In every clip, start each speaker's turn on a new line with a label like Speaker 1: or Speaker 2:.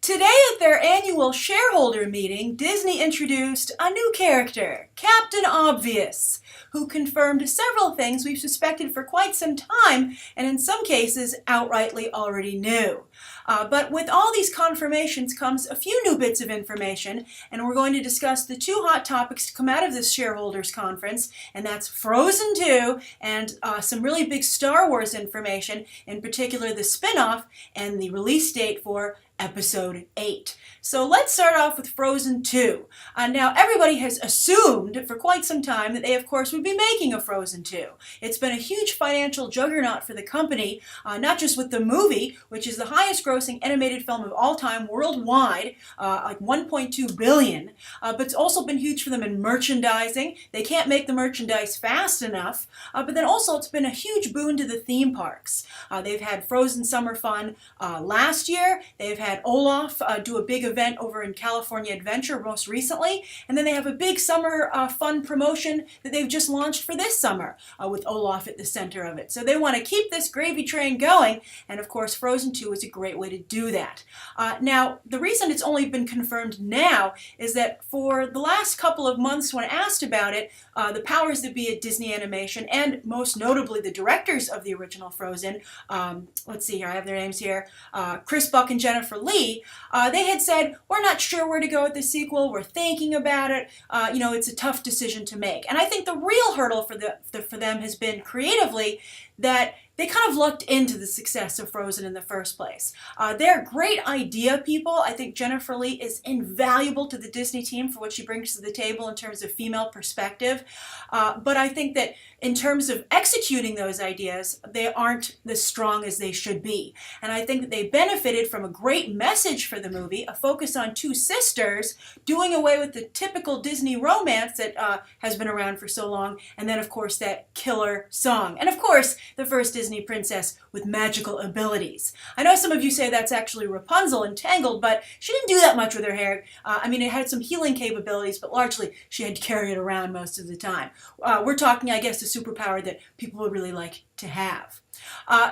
Speaker 1: Today at their annual shareholder meeting, Disney introduced a new character, Captain Obvious, who confirmed several things we've suspected for quite some time, and in some cases outrightly already knew. But with all these confirmations comes a few new bits of information, and we're going to discuss the two hot topics to come out of this shareholders conference, and that's Frozen 2 and some really big Star Wars information, in particular the spin-off and the release date for Episode 8. So let's start off with Frozen 2. Now everybody has assumed for quite some time that they of course would be making a Frozen 2. It's been a huge financial juggernaut for the company, not just with the movie, which is the highest grossing animated film of all time worldwide, like 1.2 billion, but it's also been huge for them in merchandising. They can't make the merchandise fast enough, but then also it's been a huge boon to the theme parks. They've had Frozen Summer Fun last year. They've had Olaf do a big event over in California Adventure most recently, and then they have a big summer fun promotion that they've just launched for this summer with Olaf at the center of it. So they want to keep this gravy train going, and of course Frozen 2 is a great way to do that. Now, the reason it's only been confirmed now is that for the last couple of months when asked about it, the powers that be at Disney Animation, and most notably the directors of the original Frozen, let's see here, I have their names here, Chris Buck and Jennifer Lee, they had said, we're not sure where to go with the sequel, we're thinking about it, it's a tough decision to make. And I think the real hurdle for them has been creatively that they kind of lucked into the success of Frozen in the first place. They're great idea people. I think Jennifer Lee is invaluable to the Disney team for what she brings to the table in terms of female perspective. But I think that in terms of executing those ideas, they aren't as strong as they should be. And I think that they benefited from a great message for the movie, a focus on two sisters, doing away with the typical Disney romance that has been around for so long, and then of course that killer song. And of course, the first Disney princess with magical abilities. I know some of you say that's actually Rapunzel in Tangled, but she didn't do that much with her hair. It had some healing capabilities, but largely she had to carry it around most of the time. We're talking, I guess, a superpower that people would really like to have.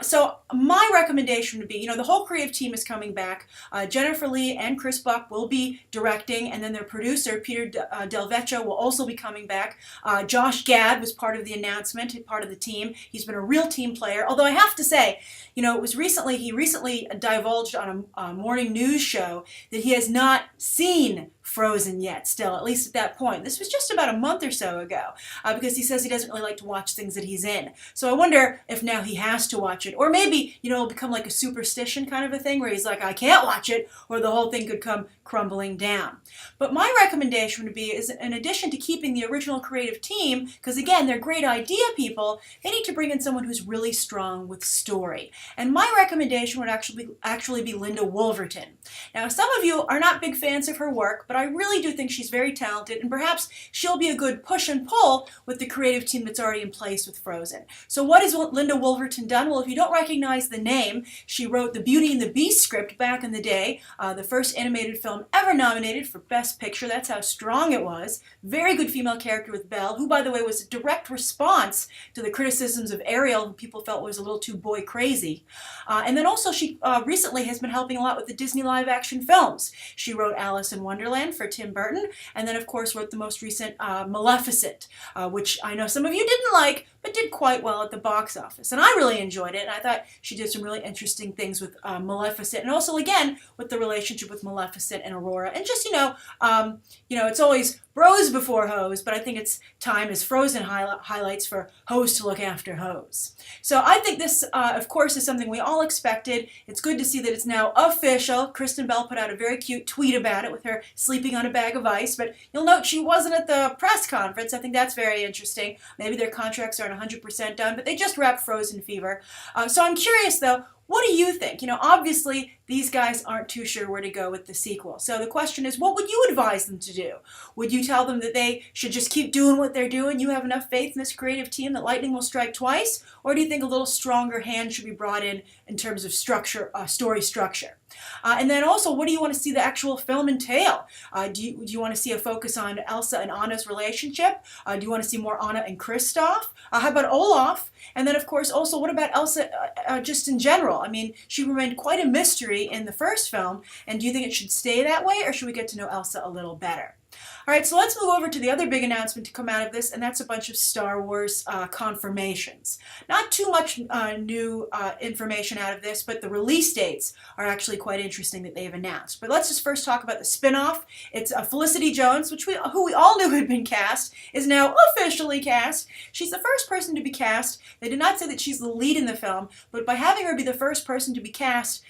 Speaker 1: So my recommendation would be, the whole creative team is coming back. Jennifer Lee and Chris Buck will be directing, and then their producer, Peter Del Vecchio, will also be coming back. Josh Gad was part of the announcement, part of the team. He's been a real team player, although I have to say, he recently divulged on a morning news show that he has not seen Frozen yet, still, at least at that point. This was just about a month or so ago, because he says he doesn't really like to watch things that he's in. So I wonder if now he has to watch it, or maybe, it'll become like a superstition kind of a thing where he's like, I can't watch it, or the whole thing could come crumbling down. But my recommendation would be, is in addition to keeping the original creative team, because again, they're great idea people, they need to bring in someone who's really strong with story. And my recommendation would actually be Linda Woolverton. Now, some of you are not big fans of her work, but I really do think she's very talented, and perhaps she'll be a good push and pull with the creative team that's already in place with Frozen. So what has Linda Woolverton done? Well, if you don't recognize the name, she wrote the Beauty and the Beast script back in the day, the first animated film ever nominated for Best Picture. That's how strong it was. Very good female character with Belle, who, by the way, was a direct response to the criticisms of Ariel, who people felt was a little too boy crazy. And then also she recently has been helping a lot with the Disney live-action films. She wrote Alice in Wonderland for Tim Burton, and then of course wrote the most recent Maleficent, which I know some of you didn't like, but did quite well at the box office. And I really enjoyed it, and I thought she did some really interesting things with Maleficent, and also again with the relationship with Maleficent and Aurora. And just, it's always bros before hoes, but I think it's time, as Frozen highlights, for hoes to look after hoes. So I think this, of course, is something we all expected. It's good to see that it's now official. Kristen Bell put out a very cute tweet about it with her sleeping on a bag of ice, but you'll note she wasn't at the press conference. I think that's very interesting. Maybe their contracts aren't 100% done, but they just wrapped Frozen Fever. So I'm curious, though, what do you think? Obviously, these guys aren't too sure where to go with the sequel. So the question is, what would you advise them to do? Would you tell them that they should just keep doing what they're doing? You have enough faith in this creative team that lightning will strike twice? Or do you think a little stronger hand should be brought in terms of structure, story structure? And then also, what do you want to see the actual film entail? Do you want to see a focus on Elsa and Anna's relationship? Do you want to see more Anna and Kristoff? How about Olaf? And then, of course, also, what about Elsa just in general? general. I mean, she remained quite a mystery in the first film, and do you think it should stay that way, or should we get to know Elsa a little better? All right, so let's move over to the other big announcement to come out of this, and that's a bunch of Star Wars confirmations. Not too much new information out of this, but the release dates are actually quite interesting that they've announced. But let's just first talk about the spin-off. It's Felicity Jones, who we all knew had been cast, is now officially cast. She's the first person to be cast. They did not say that she's the lead in the film, but by having her be the first person to be cast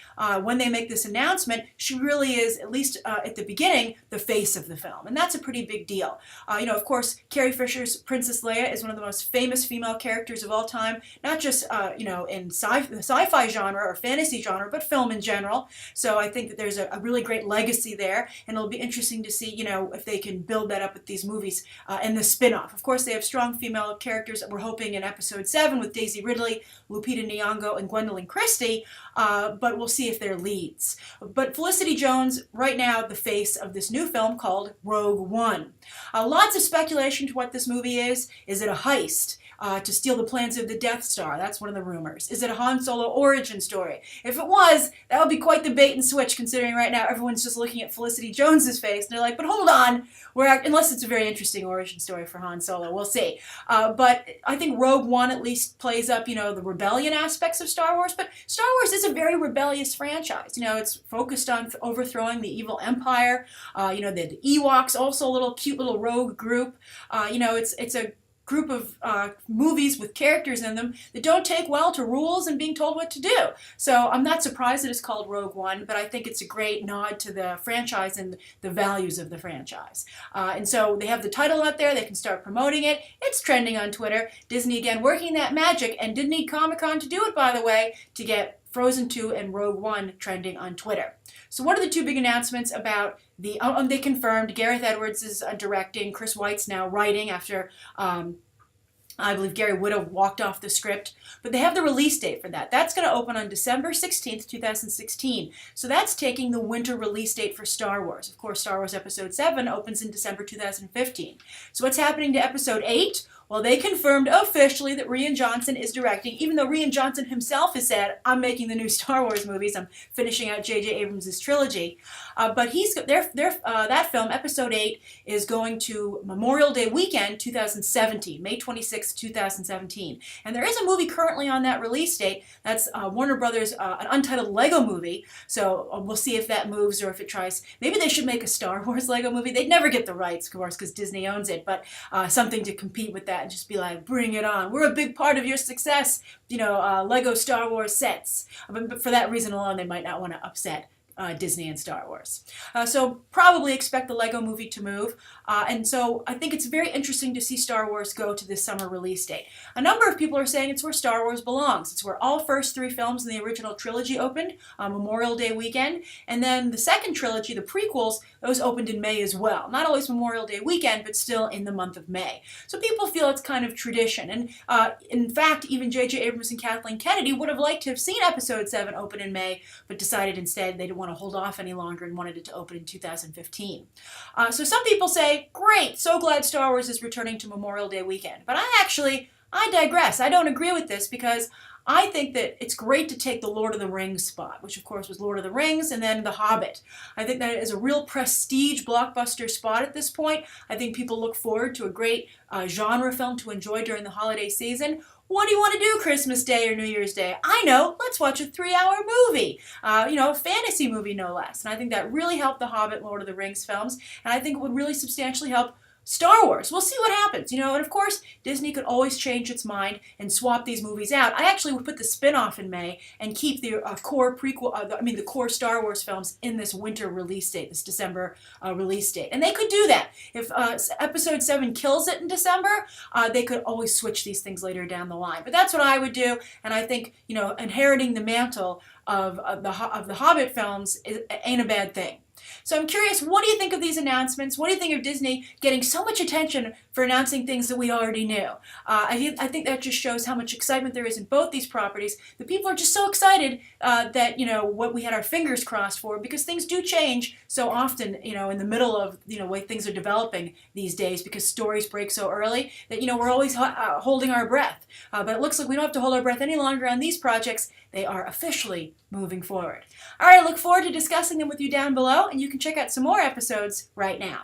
Speaker 1: when they make this announcement, she really is, at least at the beginning, the face of the film. And that's a pretty big deal. Of course, Carrie Fisher's Princess Leia is one of the most famous female characters of all time, not just, in the sci-fi genre or fantasy genre, but film in general. So I think that there's a really great legacy there, and it'll be interesting to see, if they can build that up with these movies and the spin-off. Of course, they have strong female characters that we're hoping in Episode 7 with Daisy Ridley, Lupita Nyong'o, and Gwendolyn Christie, but we'll see if they're leads. But Felicity Jones, right now, the face of this new film called Rogue One. Lots of speculation to what this movie is. Is it a heist? To steal the plans of the Death Star. That's one of the rumors. Is it a Han Solo origin story? If it was, that would be quite the bait and switch, considering right now everyone's just looking at Felicity Jones's face, and they're like, but hold on, unless it's a very interesting origin story for Han Solo, we'll see. But I think Rogue One at least plays up, the rebellion aspects of Star Wars, but Star Wars is a very rebellious franchise. It's focused on overthrowing the evil empire. The Ewoks, also a little cute little rogue group. It's a group of movies with characters in them that don't take well to rules and being told what to do. So I'm not surprised that it's called Rogue One, but I think it's a great nod to the franchise and the values of the franchise. And so they have the title out there, they can start promoting it. It's trending on Twitter. Disney, again, working that magic, and didn't need Comic-Con to do it, by the way, to get Frozen 2 and Rogue One trending on Twitter. So what are the two big announcements about they confirmed Gareth Edwards is directing, Chris Weitz now writing after I believe Gary Whitta walked off the script, but they have the release date for that. That's going to open on December 16th, 2016. So that's taking the winter release date for Star Wars. Of course, Star Wars Episode 7 opens in December 2015. So what's happening to Episode 8? Well, they confirmed officially that Rian Johnson is directing, even though Rian Johnson himself has said, I'm making the new Star Wars movies, I'm finishing out J.J. Abrams' trilogy. But that film, Episode 8, is going to Memorial Day weekend 2017, May 26, 2017. And there is a movie currently on that release date. That's Warner Brothers, an untitled Lego movie. So we'll see if that moves or if it tries. Maybe they should make a Star Wars Lego movie. They'd never get the rights, of course, because Disney owns it, but something to compete with that and just be like, bring it on. We're a big part of your success, Lego Star Wars sets. But for that reason alone, they might not want to upset Disney and Star Wars. So probably expect the Lego movie to move. And so I think it's very interesting to see Star Wars go to this summer release date. A number of people are saying it's where Star Wars belongs. It's where all first three films in the original trilogy opened on Memorial Day weekend. And then the second trilogy, the prequels, those opened in May as well. Not always Memorial Day weekend, but still in the month of May. So people feel it's kind of tradition. And in fact, even J.J. Abrams and Kathleen Kennedy would have liked to have seen Episode 7 open in May, but decided instead they didn't want to hold off any longer and wanted it to open in 2015. So some people say, great, so glad Star Wars is returning to Memorial Day weekend. But I digress. I don't agree with this because I think that it's great to take the Lord of the Rings spot, which of course was Lord of the Rings and then The Hobbit. I think that is a real prestige blockbuster spot at this point. I think people look forward to a great genre film to enjoy during the holiday season. What do you want to do Christmas Day or New Year's Day? I know, let's watch a 3-hour movie, a fantasy movie no less. And I think that really helped The Hobbit, Lord of the Rings films, and I think it would really substantially help Star Wars. We'll see what happens, and of course, Disney could always change its mind and swap these movies out. I actually would put the spin-off in May and keep the the core Star Wars films in this winter release date, this December release date. And they could do that. If Episode 7 kills it in December, they could always switch these things later down the line. But that's what I would do, and I think, inheriting the mantle of the Hobbit films ain't a bad thing. So I'm curious, what do you think of these announcements? What do you think of Disney getting so much attention for announcing things that we already knew? I think that just shows how much excitement there is in both these properties. The people are just so excited that, what we had our fingers crossed for, because things do change so often, in the middle of, way things are developing these days, because stories break so early that, we're always holding our breath. But it looks like we don't have to hold our breath any longer on these projects. they are officially moving forward. All right, I look forward to discussing them with you down below, and you can check out some more episodes right now.